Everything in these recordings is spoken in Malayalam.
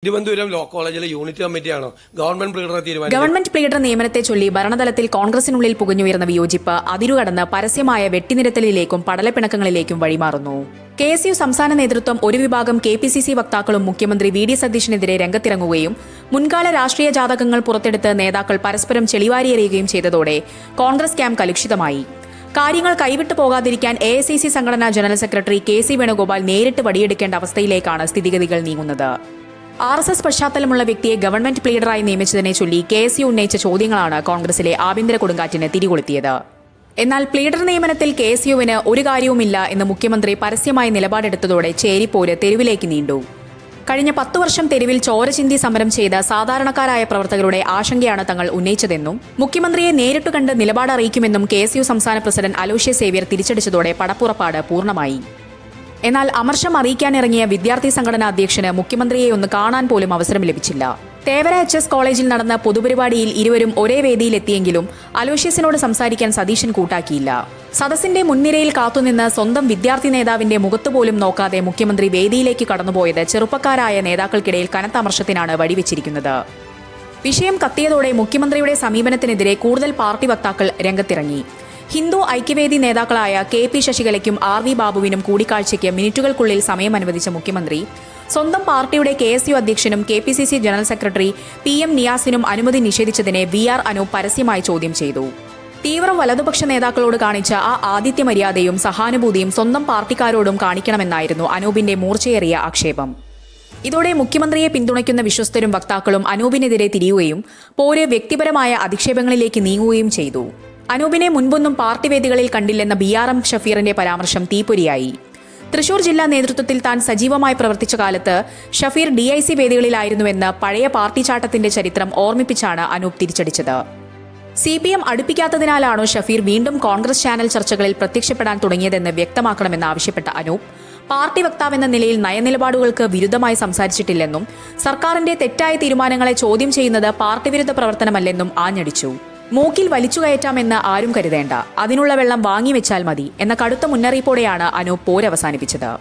തിരുവനന്തപുരം ലോ കോളേജിലെ യൂണിറ്റ് കമ്മിറ്റിയാണോ ഗവൺമെന്റ് പ്ലീഡർ നിയമനത്തെ ചൊല്ലി ഭരണതലത്തിൽ കോൺഗ്രസിനുള്ളിൽ പുകഞ്ഞുയർന്ന വിയോജിപ്പ് അതിരുകടന്ന് പരസ്യമായ വെട്ടിനിരത്തലിലേക്കും പടലപ്പിണക്കങ്ങളിലേക്കും വഴിമാറുന്നു. KSU സംസ്ഥാന നേതൃത്വം ഒരു വിഭാഗം KPCC വക്താക്കളും മുഖ്യമന്ത്രി VD സതീശനെതിരെ രംഗത്തിറങ്ങുകയും മുൻകാല രാഷ്ട്രീയ ജാതകങ്ങൾ പുറത്തെടുത്ത് നേതാക്കൾ പരസ്പരം ചെളിവാരിയെറിയുകയും ചെയ്തതോടെ കോൺഗ്രസ് ക്യാമ്പ് കലുഷിതമായി. കാര്യങ്ങൾ കൈവിട്ടു പോകാതിരിക്കാൻ AICC സംഘടനാ ജനറൽ സെക്രട്ടറി KC വേണുഗോപാൽ നേരിട്ട് വടിയെടുക്കേണ്ട അവസ്ഥയിലേക്കാണ് സ്ഥിതിഗതികൾ നീങ്ങുന്നത്. RSS പശ്ചാത്തലമുള്ള വ്യക്തിയെ ഗവൺമെന്റ് പ്ലീഡറായി നിയമിച്ചതിനെ ചൊല്ലി KSU ഉന്നയിച്ച ചോദ്യങ്ങളാണ് കോൺഗ്രസിലെ ആഭ്യന്തര കൊടുങ്കാറ്റിന് തിരികൊളുത്തിയത്. എന്നാൽ പ്ലീഡർ നിയമനത്തിൽ KSUവിന് ഒരു കാര്യവുമില്ല എന്ന് മുഖ്യമന്ത്രി പരസ്യമായി നിലപാടെടുത്തതോടെ ചേരിപ്പോര് തെരുവിലേക്ക് നീണ്ടു. കഴിഞ്ഞ 10 വർഷം തെരുവിൽ ചോരചിന്തി സമരം ചെയ്ത സാധാരണക്കാരായ പ്രവർത്തകരുടെ ആശങ്കയാണ് തങ്ങൾ ഉന്നയിച്ചതെന്നും മുഖ്യമന്ത്രിയെ നേരിട്ടു കണ്ട് നിലപാടറിയിക്കുമെന്നും KSU സംസ്ഥാന പ്രസിഡന്റ് അലോഷ്യസ് സേവ്യർ തിരിച്ചടിച്ചതോടെ പടപ്പുറപ്പാട് പൂർണ്ണമായി. എന്നാൽ അമർഷം അറിയിക്കാനിറങ്ങിയ വിദ്യാർത്ഥി സംഘടനാ അധ്യക്ഷന് മുഖ്യമന്ത്രിയെ ഒന്ന് കാണാൻ പോലും അവസരം ലഭിച്ചില്ല. തേവര HS കോളേജിൽ നടന്ന പൊതുപരിപാടിയിൽ ഇരുവരും ഒരേ വേദിയിലെത്തിയെങ്കിലും അലോഷ്യസിനോട് സംസാരിക്കാൻ സതീശൻ കൂട്ടാക്കിയില്ല. സദസ്സിന്റെ മുൻനിരയിൽ കാത്തുനിന്ന് സ്വന്തം വിദ്യാർത്ഥി നേതാവിന്റെ മുഖത്തുപോലും നോക്കാതെ മുഖ്യമന്ത്രി വേദിയിലേക്ക് കടന്നുപോയത് ചെറുപ്പക്കാരായ നേതാക്കൾക്കിടയിൽ കനത്ത അമർഷത്തിനാണ് വഴിവെച്ചിരിക്കുന്നത്. വിഷയം കത്തിയതോടെ മുഖ്യമന്ത്രിയുടെ സമീപനത്തിനെതിരെ കൂടുതൽ പാർട്ടി വക്താക്കൾ രംഗത്തിറങ്ങി. ഹിന്ദു ഐക്യവേദി നേതാക്കളായ KP ശശികലയ്ക്കും RV ബാബുവിനും കൂടിക്കാഴ്ചയ്ക്ക് മിനിറ്റുകൾക്കുള്ളിൽ സമയം അനുവദിച്ച മുഖ്യമന്ത്രി സ്വന്തം പാർട്ടിയുടെ KSU അധ്യക്ഷനും KPCC ജനറൽ സെക്രട്ടറി PM നിയാസിനും അനുമതി നിഷേധിച്ചതിനെ VR അനൂപ് പരസ്യമായി ചോദ്യം ചെയ്തു. തീവ്ര വലതുപക്ഷ നേതാക്കളോട് കാണിച്ച ആ ആതിഥ്യ മര്യാദയും സഹാനുഭൂതിയും സ്വന്തം പാർട്ടിക്കാരോടും കാണിക്കണമെന്നായിരുന്നു അനൂപിന്റെ മൂർച്ചയേറിയ ആക്ഷേപം. ഇതോടെ മുഖ്യമന്ത്രിയെ പിന്തുണയ്ക്കുന്ന വിശ്വസ്തരും വക്താക്കളും അനൂപിനെതിരെ തിരിയുകയും പോര് വ്യക്തിപരമായ അധിക്ഷേപങ്ങളിലേക്ക് നീങ്ങുകയും ചെയ്തു. അനൂപിനെ മുൻപൊന്നും പാർട്ടി വേദികളിൽ കണ്ടില്ലെന്ന BRM ഷഫീറിന്റെ പരാമർശം തീപ്പൊരിയായി. തൃശൂർ ജില്ലാ നേതൃത്വത്തിൽ താൻ സജീവമായി പ്രവർത്തിച്ച കാലത്ത് ഷഫീർ DIC വേദികളിലായിരുന്നുവെന്ന് പഴയ പാർട്ടി ചാട്ടത്തിന്റെ ചരിത്രം ഓർമ്മിപ്പിച്ചാണ് അനൂപ് തിരിച്ചടിച്ചത്. CPM അടുപ്പിക്കാത്തതിനാലാണോ ഷഫീർ വീണ്ടും കോൺഗ്രസ് ചാനൽ ചർച്ചകളിൽ പ്രത്യക്ഷപ്പെടാൻ തുടങ്ങിയതെന്ന് വ്യക്തമാക്കണമെന്നാവശ്യപ്പെട്ട അനൂപ് പാർട്ടി വക്താവെന്ന നിലയിൽ നയനിലപാടുകൾക്ക് വിരുദ്ധമായി സംസാരിച്ചിട്ടില്ലെന്നും സർക്കാരിന്റെ തെറ്റായ തീരുമാനങ്ങളെ ചോദ്യം ചെയ്യുന്നത് പാർട്ടി വിരുദ്ധ പ്രവർത്തനമല്ലെന്നും ആഞ്ഞടിച്ചു. മൂക്കിൽ വലിച്ചു കയറ്റാമെന്ന് ആരും കരുതേണ്ട, അതിനുള്ള വെള്ളം വാങ്ങിവെച്ചാൽ മതി എന്ന കടുത്ത മുന്നറിയിപ്പോടെയാണ് അനൂപ് പോരവസാനിപ്പിച്ചത്.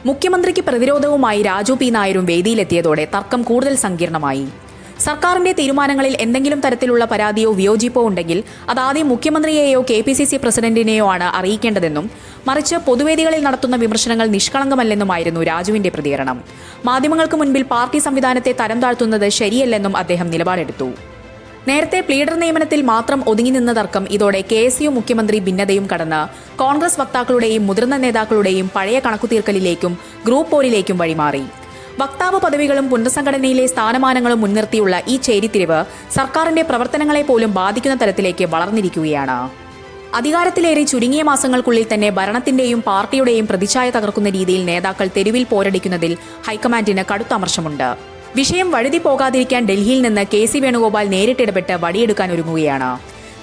മുഖ്യമന്ത്രിക്ക് പ്രതിരോധവുമായി രാജു P നായരും വേദിയിലെത്തിയതോടെ തർക്കം കൂടുതൽ സങ്കീർണമായി. സർക്കാരിന്റെ തീരുമാനങ്ങളിൽ എന്തെങ്കിലും തരത്തിലുള്ള പരാതിയോ വിയോജിപ്പോ ഉണ്ടെങ്കിൽ അതാദ്യം മുഖ്യമന്ത്രിയെയോ KPCC പ്രസിഡന്റിനെയോ ആണ് അറിയിക്കേണ്ടതെന്നും മറിച്ച് പൊതുവേദികളിൽ നടത്തുന്ന വിമർശനങ്ങൾ നിഷ്കളങ്കമല്ലെന്നുമായിരുന്നു രാജുവിന്റെ പ്രതികരണം. മാധ്യമങ്ങൾക്ക് മുൻപിൽ പാർട്ടി സംവിധാനത്തെ തരം താഴ്ത്തുന്നത് ശരിയല്ലെന്നും അദ്ദേഹം നിലപാടെടുത്തു. നേരത്തെ പ്ലീഡർ നിയമനത്തിൽ മാത്രം ഒതുങ്ങി നിന്ന തർക്കം ഇതോടെ KSU മുഖ്യമന്ത്രി ഭിന്നതയും കടന്ന് കോൺഗ്രസ് വക്താക്കളുടെയും മുതിർന്ന നേതാക്കളുടെയും പഴയ കണക്കുതീർക്കലിലേക്കും ഗ്രൂപ്പ് പോരിലേക്കും വഴിമാറി. വക്താവ് പദവികളും പുനർസംഘടനയിലെ സ്ഥാനമാനങ്ങളും മുൻനിർത്തിയുള്ള ഈ ചേരിതിരിവ് സർക്കാരിന്റെ പ്രവർത്തനങ്ങളെ പോലും ബാധിക്കുന്ന തരത്തിലേക്ക് വളർന്നിരിക്കുകയാണ്. അധികാരത്തിലേറി ചുരുങ്ങിയ മാസങ്ങൾക്കുള്ളിൽ തന്നെ ഭരണത്തിന്റെയും പാർട്ടിയുടെയും പ്രതിച്ഛായ തകർക്കുന്ന രീതിയിൽ നേതാക്കൾ തെരുവിൽ പോരടിക്കുന്നതിൽ ഹൈക്കമാൻഡിന് കടുത്ത അമർഷമുണ്ട്. വിഷയം വഴുതി പോകാതിരിക്കാൻ ഡൽഹിയിൽ നിന്ന് KC വേണുഗോപാൽ നേരിട്ടിടപെട്ട് വടിയെടുക്കാൻ ഒരുങ്ങുകയാണ്.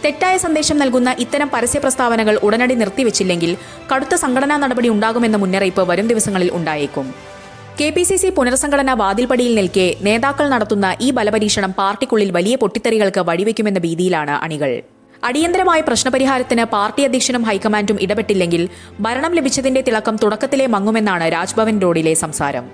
തെറ്റായ സന്ദേശം നൽകുന്ന ഇത്തരം പരസ്യ പ്രസ്താവനകൾ ഉടനടി നിർത്തിവെച്ചില്ലെങ്കിൽ കടുത്ത സംഘടനാ നടപടി ഉണ്ടാകുമെന്ന മുന്നറിയിപ്പ് വരും ദിവസങ്ങളിൽ ഉണ്ടായേക്കും. KPCC പുനർസംഘടന വാതിൽപ്പടിയിൽ നിൽക്കെ നേതാക്കൾ നടത്തുന്ന ഈ ബലപരീക്ഷണം പാർട്ടിക്കുള്ളിൽ വലിയ പൊട്ടിത്തെറികൾക്ക് വഴിവെക്കുമെന്ന ഭീതിയിലാണ് അണികൾ. അടിയന്തരമായ പ്രശ്നപരിഹാരത്തിന് പാർട്ടി അധ്യക്ഷനും ഹൈക്കമാൻഡും ഇടപെട്ടില്ലെങ്കിൽ ഭരണം ലഭിച്ചതിന്റെ തിളക്കം തുടക്കത്തിലേ മങ്ങുമെന്നാണ് രാജ്ഭവൻ റോഡിലെ സംസാരം.